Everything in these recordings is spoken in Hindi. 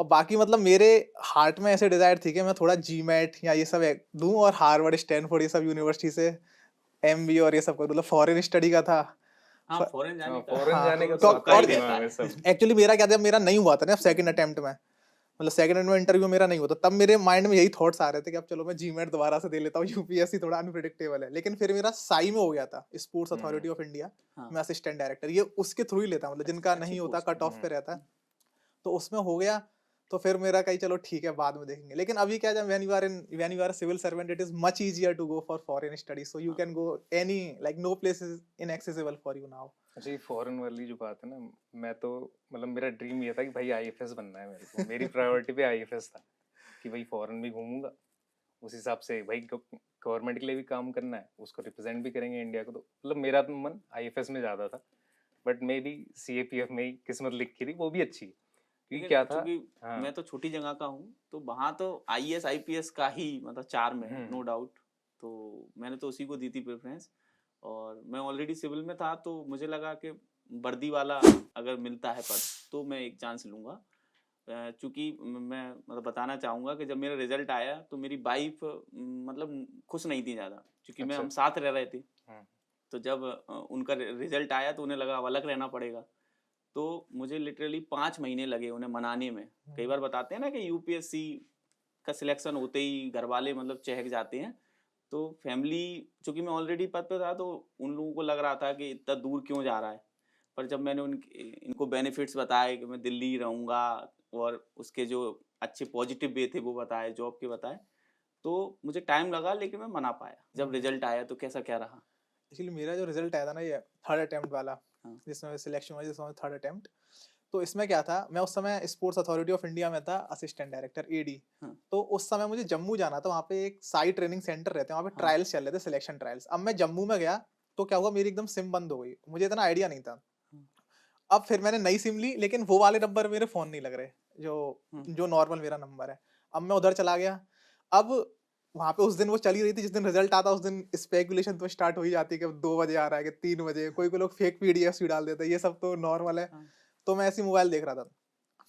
और बाकी मतलब मेरे हार्ट में ऐसे डिजायर थी कि मैं थोड़ा जीमेट या ये सब दूं और हार्वर्ड स्टैनफोर्ड ये सब यूनिवर्सिटी से एमबी और ये सब करूं, मतलब फॉरेन स्टडी का था। हाँ, फॉरेन जाने का फॉरेन जाने का तो तो सबका आता ही ही रहता दिमाग है। में सब। एक्चुअली मेरा क्या था, मेरा नहीं हुआ था ना सेकंड अटेम्प्ट में, मतलब सेकंड अटेम्प्ट में इंटरव्यू मेरा नहीं होता, तब मेरे माइंड में यही थॉट्स आ रहे थे कि अब चलो मैं जीमेट दोबारा से दे लेता हूँ, यूपीएससी थोड़ा अनप्रेडिक्टेबल है। लेकिन फिर मेरा साई में हो गया था, स्पोर्ट्स अथॉरिटी ऑफ इंडिया हाँ। में असिस्टेंट डायरेक्टर, ये उसके थ्रू ही लेता हूं, मतलब जिनका अच्छी नहीं होता पोस्ट है। कट ऑफ पे रहता है, तो उसमें हो गया। तो फिर मेरा कहीं चलो ठीक है बाद में देखेंगे। लेकिन अभी क्या है, when you are a civil servant it is much easier to go for foreign study, so you can go any, like no place is inaccessible for you now. अच्छा, ये फॉरेन वाली जो बात है ना, मैं तो मतलब मेरा ड्रीम ये था कि भाई आईएफएस बनना है मेरे को, मेरी प्रायोरिटी पे आईएफएस था कि भाई फॉरेन भी घूमूंगा, उस हिसाब से भाई गवर्नमेंट के लिए भी काम करना है, उसको रिप्रेजेंट भी करेंगे इंडिया को, तो मतलब मेरा तो मन आईएफएस में ज्यादा था। बट मे बी सीएपीएफ में ही किस्मत लिखी थी, वो भी अच्छी, क्योंकि क्या था, हाँ। मैं तो छोटी जगह का हूँ, तो वहाँ तो आईएएस आईपीएस का ही मतलब चार्म है, नो डाउट। तो मैंने तो उसी को दी थी प्रेफरेंस, और मैं ऑलरेडी सिविल में था, तो मुझे लगा कि वर्दी वाला अगर मिलता है पद तो मैं एक चांस लूँगा। चूँकि मैं मतलब बताना चाहूँगा कि जब मेरा रिजल्ट आया तो मेरी वाइफ मतलब खुश नहीं थी ज़्यादा, क्योंकि मैं हम साथ रह रहे थे। तो जब उनका रिजल्ट आया तो उन्हें लगा अब अलग रहना पड़ेगा, तो मुझे लिटरली 5 महीने लगे उन्हें मनाने में। कई बार बताते हैं ना कि यूपीएससी का सिलेक्शन होते ही घर वाले मतलब चहक जाते हैं, तो फैमिली, चूंकि मैं ऑलरेडी पद पे था, तो उन लोगों को लग रहा था कि इतना दूर क्यों जा रहा है। पर जब मैंने इनको बेनिफिट्स बताए कि मैं दिल्ली रहूँगा, और उसके जो अच्छे पॉजिटिव वे थे वो बताए, जॉब के बताए, तो मुझे टाइम लगा, लेकिन मैं मना पाया। जब रिजल्ट आया तो कैसा क्या रहा? एक्चुअली मेरा जो रिजल्ट आया था ना, ये थर्ड अटेम्प्ट वाला, जिसमें सिलेक्शन हुआ, जिसमें थर्ड अटेम्प्ट, तो इसमें क्या था, मैं उस समय स्पोर्ट्स अथॉरिटी ऑफ इंडिया में था असिस्टेंट डायरेक्टर एडी। तो उस समय मुझे जम्मू जाना था, वहाँ पे एक साई ट्रेनिंग सेंटर रहते हैं, वहाँ पे ट्रायल्स चल रहे थे, सिलेक्शन ट्रायल्स। अब मैं जम्मू में गया तो क्या हुआ, मेरी एकदम सिम बंद हो गई, मुझे इतना आइडिया नहीं था। अब फिर मैंने नई सिम ली, लेकिन वो वाले नंबर मेरे फोन नहीं लग रहे जो नॉर्मल मेरा नंबर है। अब मैं उधर चला गया। अब वहां पे उस दिन वो चली रही थी, जिस दिन रिजल्ट आता उस दिन स्पेकुलेशन तो स्टार्ट हो ही जाती है कि 2 बजे आ रहा है कि 3 बजे, कोई कोई लोग फेक पीडीएफ भी डाल देते हैं, ये सब तो नॉर्मल है। तो मैं ऐसी मोबाइल देख रहा था।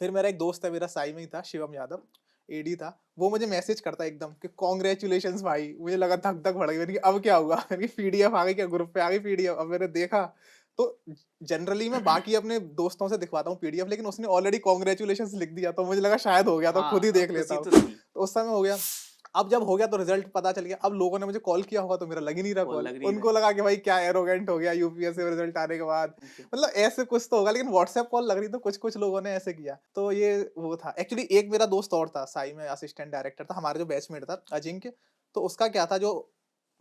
फिर मेरा एक दोस्त है, मेरा साई में ही था, शिवम यादव, एडी था, वो मुझे मैसेज करता एकदम कि कॉन्ग्रेचुलेशंस भाई। मुझे लगा धक धक बढ़ गई, मैंने कहा अब क्या हुआ, मैंने पीडीएफ आ गई क्या, ग्रुप पे आ गई पीडीएफ। अब मैंने देखा तो जनरली मैं बाकी अपने दोस्तों से दिखवाता हूँ पीडीएफ, लेकिन उसने ऑलरेडी कॉन्ग्रेचुलेशंस लिख दिया, तो मुझे लगा शायद हो गया, तो खुद ही देख लेता हूँ। तो उस समय हो गया। अब जब हो गया तो रिजल्ट पता चल गया। अब लोगों ने मुझे कॉल किया होगा तो मेरा लग ही नहीं रहा कॉल, उनको लगा कि भाई क्या एरोगेंट हो गया यूपीएससी में रिजल्ट आने के बाद, मतलब ऐसे कुछ तो होगा। लेकिन व्हाट्सएप कॉल लग रही, तो कुछ कुछ लोगों ने ऐसे किया। तो ये वो था। एक्चुअली एक मेरा दोस्त और था, साई में असिस्टेंट डायरेक्टर था, हमारा जो बैचमेट था अजिंक्य। तो उसका क्या था, जो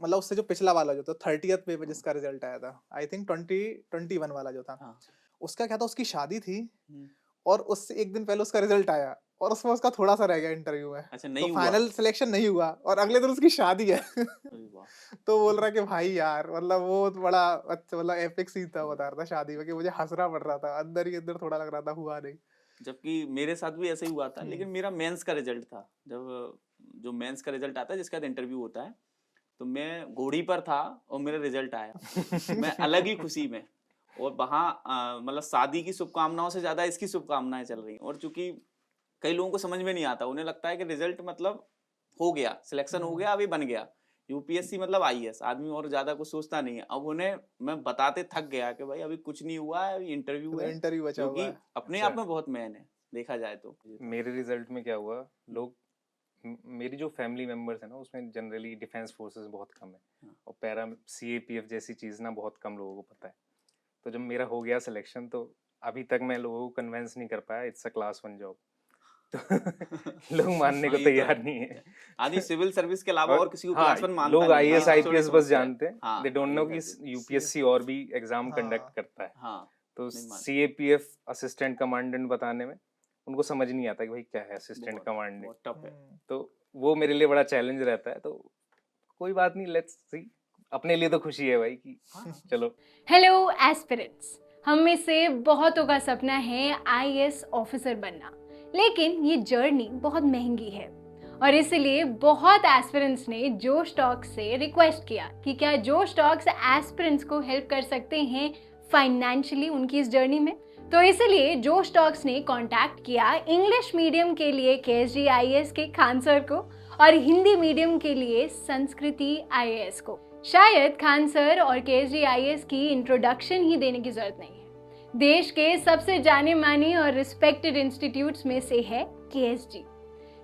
मतलब उससे जो पिछला वाला जो था 30th पे जिसका रिजल्ट आया था, आई थिंक 2021 वाला जो था, उसका क्या था, उसकी शादी थी और उससे एक दिन पहले उसका रिजल्ट आया, और उसमें उसका थोड़ा सा रह गया इंटरव्यू में। अच्छा, तो फाइनल सिलेक्शन नहीं हुआ, और अगले दिन उसकी शादी है। तो बोल रहा है कि भाई यार, मतलब वो बड़ा अच्छा, मतलब एपिक सीन था, बता रहा था शादी में, कि मुझे हंसना पड़ रहा था, अंदर ही अंदर थोड़ा लग रहा था हुआ नहीं। जबकि मेरे साथ भी ऐसा ही हुआ था, लेकिन मेरा मेंस का रिजल्ट था। जब जो मेंस का रिजल्ट आता है, जिसका इंटरव्यू होता है, तो मैं घोड़ी पर था और मेरा रिजल्ट आया। मैं अलग ही खुशी में, और वहाँ मतलब शादी की शुभकामनाओं से ज्यादा इसकी शुभकामनाएं चल रही। और चूंकि कई लोगों को समझ में नहीं आता, उन्हें लगता है कि रिजल्ट मतलब हो गया, सिलेक्शन हो गया, अभी बन गया, यूपीएससी मतलब आईएएस, आदमी और ज्यादा कुछ सोचता नहीं है। अब उन्हें मैं बताते थक गया कि भाई अभी कुछ नहीं हुआ है, अभी इंटरव्यू है, इंटरव्यू बचा हुआ है, अपने आप में बहुत मैन है देखा जाए तो। मेरे रिजल्ट में क्या हुआ, लोग मेरी जो फैमिली मेंबर्स है ना, उसमें जनरली डिफेंस फोर्सेस बहुत कम है, और पैरा सीएपीएफ जैसी चीज ना बहुत कम लोगों को पता है। तो जब मेरा हो गया सिलेक्शन, तो अभी तक मैं लोगों को कन्विंस नहीं कर पाया इट्स अ क्लास 1 जॉब। तो लोग मानने को तैयार नहीं है। आदि सिविल सर्विस के अलावा और किसी को क्लास 1 मानता नहीं। लोग आईएएस आईपीएस बस जानते हैं, दे डोंट नो कि यूपीएससी और भी एग्जाम कंडक्ट करता है। तो सीएपीएफ असिस्टेंट कमांडेंट बताने में उनको समझ नहीं आता कि भाई क्या है असिस्टेंट कमांडेंट। तो वो मेरे लिए बड़ा चैलेंज रहता है। तो कोई बात नहीं, लेट्स सी, अपने लिए तो खुशी है भाई कि चलो। हेलो एस्पिरेंट्स, हम में से बहुतों का सपना है आईएएस ऑफिसर बनना, लेकिन ये जर्नी बहुत महंगी है, और इसलिए बहुत एस्पिरेंट्स ने जोश टॉक्स से रिक्वेस्ट किया कि क्या जोश टॉक्स एस्पिरेंट्स को हेल्प कर सकते हैं फाइनेंशियली उनकी इस जर्नी में। तो इसलिए जोश टॉक्स ने कांटेक्ट किया इंग्लिश मीडियम के लिए केएसजी आईएएस के खान सर को और हिंदी मीडियम के लिए संस्कृति आईएएस को। शायद खान सर और केएसजी आईएएस की इंट्रोडक्शन ही देने की जरूरत नहीं है। देश के सबसे जाने माने और रिस्पेक्टेड इंस्टीट्यूट्स में से है केएसजी।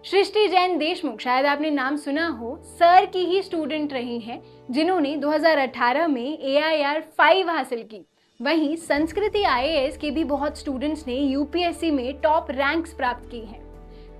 सृष्टि जैन देशमुख, शायद आपने नाम सुना हो, सर की ही स्टूडेंट रही हैं जिन्होंने 2018 में AIR 5 हासिल की। वहीं संस्कृति आईएएस के भी बहुत स्टूडेंट्स ने यूपीएससी में टॉप रैंक्स प्राप्त की हैं।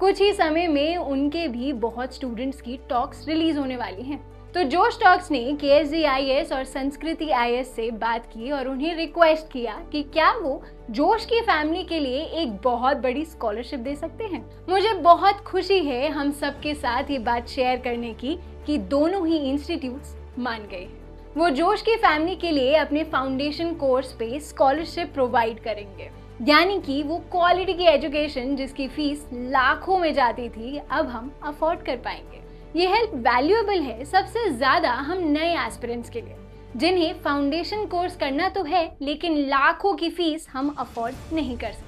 कुछ ही समय में उनके भी बहुत स्टूडेंट्स की टॉक्स रिलीज होने वाली हैं। तो जोश टॉक्स ने केएसजी आईएएस और संस्कृति आईएएस से बात की और उन्हें रिक्वेस्ट किया कि क्या वो जोश की फैमिली के लिए एक बहुत बड़ी स्कॉलरशिप दे सकते हैं। मुझे बहुत खुशी है हम सबके साथ ये बात शेयर करने की कि दोनों ही इंस्टीट्यूट्स मान गए। वो जोश की फैमिली के लिए अपने फाउंडेशन कोर्स पे स्कॉलरशिप प्रोवाइड करेंगे, यानी कि वो क्वालिटी की एजुकेशन जिसकी फीस लाखों में जाती थी अब हम अफोर्ड कर पाएंगे। ये हेल्प वैल्यूएबल है सबसे ज्यादा हम नए एस्पिरेंट्स के लिए, जिन्हें फाउंडेशन कोर्स करना तो है लेकिन लाखों की फीस हम अफोर्ड नहीं कर सकते।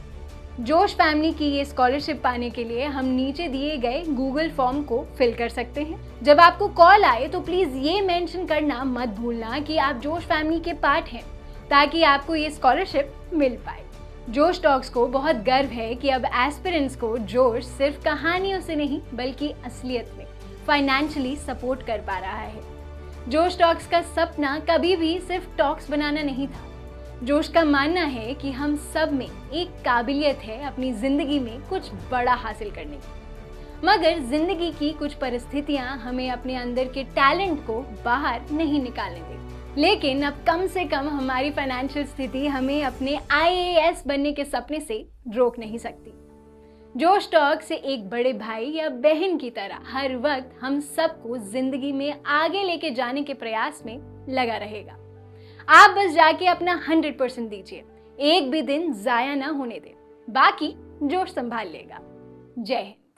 जोश फैमिली की ये स्कॉलरशिप पाने के लिए हम नीचे दिए गए गूगल फॉर्म को फिल कर सकते हैं। जब आपको कॉल आए तो प्लीज ये मेंशन करना मत भूलना कि आप जोश फैमिली के पार्ट हैं, ताकि आपको ये स्कॉलरशिप मिल पाए। जोश टॉक्स को बहुत गर्व है कि अब एस्पिरेंट्स को जोश सिर्फ कहानियों से नहीं बल्कि असलियत में फाइनेंशियली सपोर्ट कर पा रहा है। जोश टॉक्स का सपना कभी भी सिर्फ टॉक्स बनाना नहीं था। जोश का मानना है कि हम सब में एक काबिलियत है अपनी जिंदगी में कुछ बड़ा हासिल करने की, मगर जिंदगी की कुछ परिस्थितियां हमें अपने अंदर के टैलेंट को बाहर नहीं निकालने देती। लेकिन अब कम से कम हमारी फाइनेंशियल स्थिति हमें अपने IAS बनने के सपने से रोक नहीं सकती। जोश टॉक से एक बड़े भाई या बहन की तरह हर वक्त हम सबको जिंदगी में आगे लेके जाने के प्रयास में लगा रहेगा। आप बस जाके अपना 100% दीजिए, एक भी दिन जाया ना होने दें, बाकी जोश संभाल लेगा। जय हिंद।